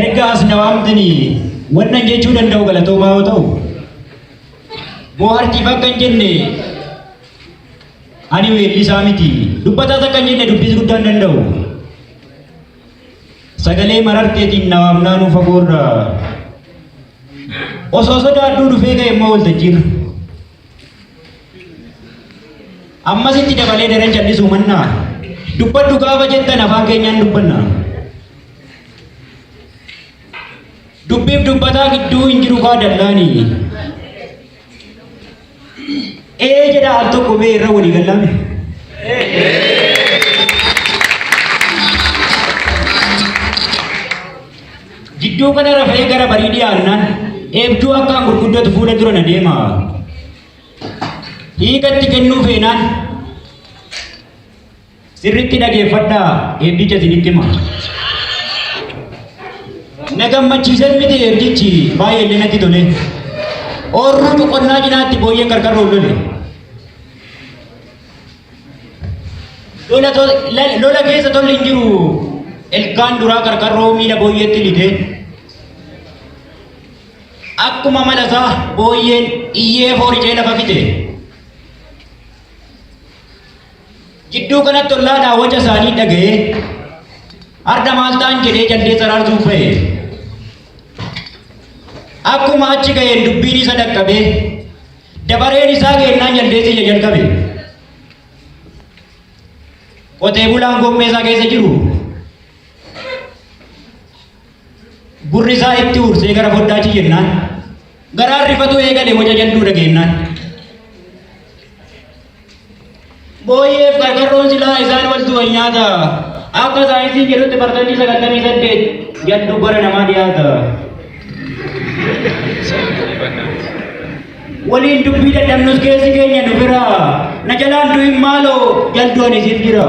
erga as nawaamtanii wannan jechuu danda'u galatoomaa yoo ta'u bohaartii bakka hin jenne ani weellisaa miti dubbataas akka hin jenne dubbis guddaa hin danda'u sagalee mararteetiin nawaamnaanuu fagoorra osoo sodaadhuu dhufee ga'e immoo waltajjiirra ammasitti dabalee daran jallisuu mannaa dubbadhu gaafa jettan afaan keenyaan dubbanna dubbiif dubbataa gidduu hin jiru kaa dallaanii jedha al tokko bee irra walii gallame jidduu kana rafee gara barii dhiyaannaan eebduu akkaan gurguddatu fuula dura na deema hiikatti kennuu feenaan sirritti dhageeffadhaa eebdicha isinitti hima na gammachiisan miti eebdichi baay'ee illee natti tole oorruu boqonnaa jinaatti booyyeen qarqarroo lole lola keessa tolli hin jiru ilkaan duraa qarqarroo miila booyyeetti lite akkuma malasaa booyyeen iyyee fooricee lafa fite jidduu kanatti ollaadhaa waca isaanii dhaga'ee arda maal ta'an jedhee jallee saraarsuuf ba'e akkuma achi ga'een dubbiin isa dhaqqabee dabareen isaa geennaan jaldeessi ija jalqabe qotee bulaan gommee isaa keessa jiru gurri isaa itti ursee gara foddaachi jennaan garaan rifatu eegale waca jalduu dhageennaan booyyeef qarqarroon silaa isaan wal du'an nyaata akka saayinsii jedhutti parsantii 98 jalduu bara namaa dhiyaata waliin dubbii dadhabnus keessi keenya nu bira na jalaan du'in maaloo jalduun isiif jira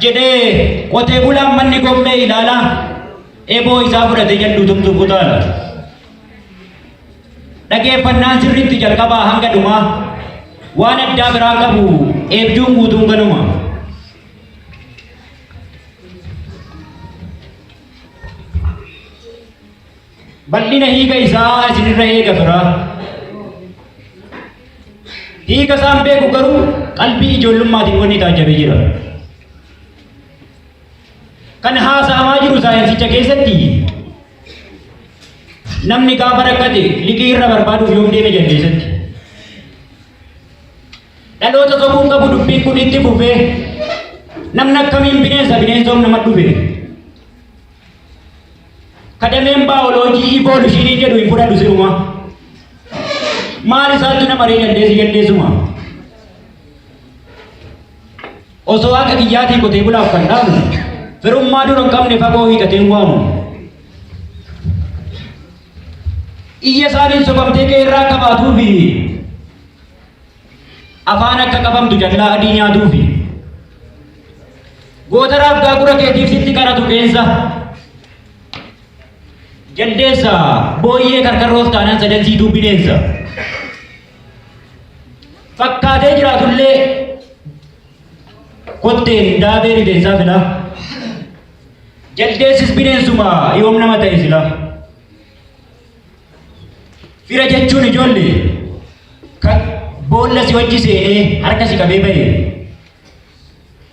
jedhee qotee bulaan manni gommee ilaala eeboo isaa fudhate jalduu tumtuuf kutaala dhageeffannaan sirriitti jalqabaa hanga dhumaa waan addaa biraa qabu eebduun guutuun ganuma bal'ina hiika isaa isinirra eega fira hiika isaan beeku garuu qalbii ijoollummaatiin wanni taajabee jira kan haasa'amaa jiru saayinsicha keessatti namni gaafa rakkate liqii irra barbaaduuf yoom deeme jaldeessatti dhaloota sobuun qabu dubbiin kun itti fufee namni akkamiin bineensoom nama dhufe kadameen baayoloojii ivooluushinii jedhu hin fudhadhu siruma maal isaatti nama ree jaldeessuma osoo akka kiyyaatii qotee bulaaf kan dhaabnu firummaa dura hin qabne fagoo hiikateen waamu iyya isaaniin sobamtee kee irraa qabaatuufi afaan akka qabamtu jallaa adii nyaatuufi gootaraaf gaagura keetiif sitti qaratu keessa jaldeessa booyyee karkarroof taanaan sadansiituu bineensa fakkaatee jiraatullee kotteen daabee rifeensaa fila jaldeessis bineensuma yoom nama ta'e sila fira jechuun ijoollee kan boolla si wajji seenee harka si qabee ba'e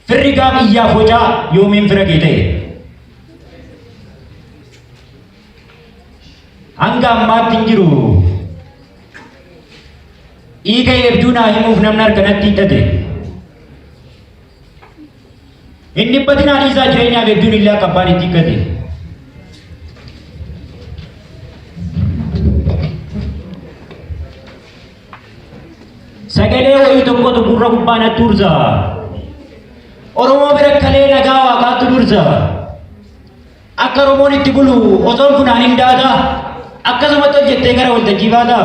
firri gaaf iyyaaf hocaa yoomiin fira kee ta'e hanga ammaatti hin jiru hiika eebduu naa himuuf namni harkanatti hidhate hin dhiphatinaan isaa jireenyaaf eebduun illee akka abbaan itti hiikkate sagalee wayii tokkotu gurra gubbaa natti ursa oromoo bira kalee nagaa waaqaatti dursa akka oromoon itti bulu osoon funaan hin daata akkasumatti hojjettee gara waltajjii baata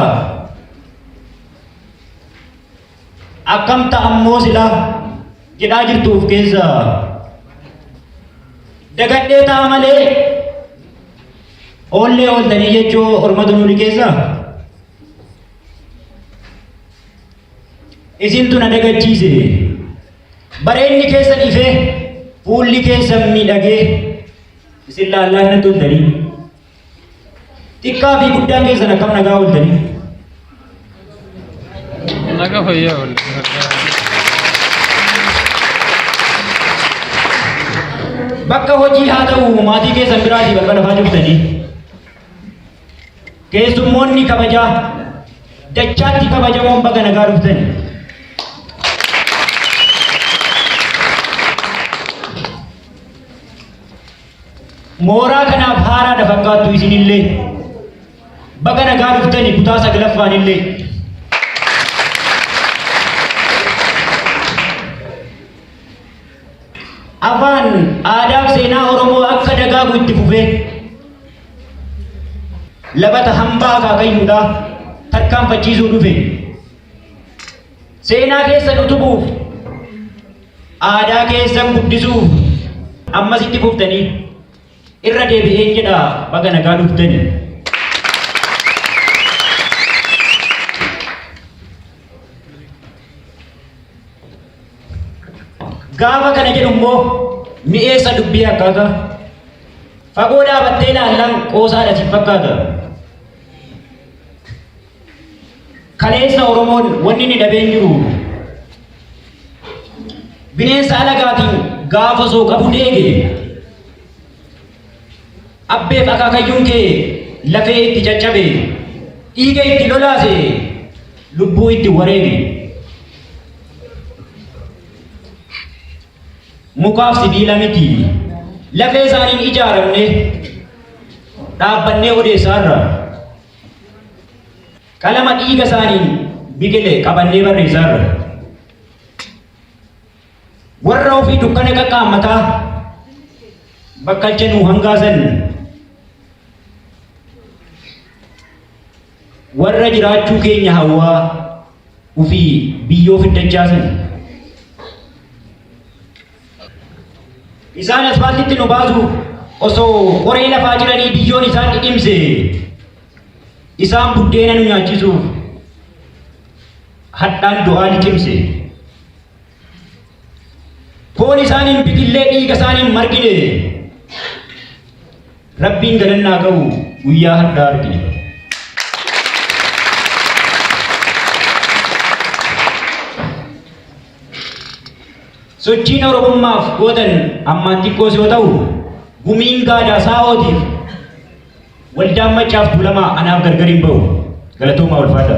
akkam ta'ammoo sila jedhaa jirtuuf keessa dagadhee ta'a malee oollee ooltanii jechuu ormatu nuti keessa isintu na dagachiise bareenni keessan ife fuulli keessan miidhagee isin laallaan na tuntanii xiqqaa fi guddaan keessan akkam nagaa ooltanii naga fayyaa oole. bakka hojii haa ta'u maatii keessan biraatii balbala faa jirtanii keessummoonni kabajaa dachaatti kabajamoon baga nagaa dhuftani. mooraa kanaaf haaraadha fakkaattu isinillee baga nagaa dhuftani kutaa saglaffaanillee. afaan aadaa seenaa oromoo akka dagaagu itti fufee labata hambaa akaakayyuudha tarkaanfachiisuu dhufe seenaa keessan utubuuf aadaa keessan guddisuuf ammas itti fuftanii irra deebi'een jedha baga nagaa dhuftanii. gaafa kana jedhu immoo mi'eessa dubbii akkaata fagoo dhaabattee ilaallan qoosaadha si fakkaata. kaleessa oromoon wanni ni dhabeen jiru bineensa alagaatiin gaafa soo qabu deege abbeef akaakayyuun kee lafee itti caccabe dhiiga itti lolaase lubbuu itti wareege. mukaaf sibiila miti lafee isaaniin ijaaramne dhaabbannee odeessaarra qalama dhiiga isaaniin biqile qabannee barreessaarra warra ofii dukkana qaqqaammataa bakka jennu hangaasan warra jiraachuu keenya hawwaa ofii biyyoo fiddachaasan. isaan asfaaltitti nu baasu osoo qoree lafaa jiranii biyyoon isaan dhidhimse isaan buddeena nu nyaachisuuf hadhaan du'aa ni cimse foon isaaniin biqillee dhiiga isaaniin margine rabbiin galannaa ga'u guyyaa hadhaa argine. sochiin oromummaaf gootan ammaan xiqqoos yoo ta'u gumiin gaadaa saa'ootiif waldaan machaaf tuulamaa anaaf gargar hin ba'u galatoomaa ulfaadha.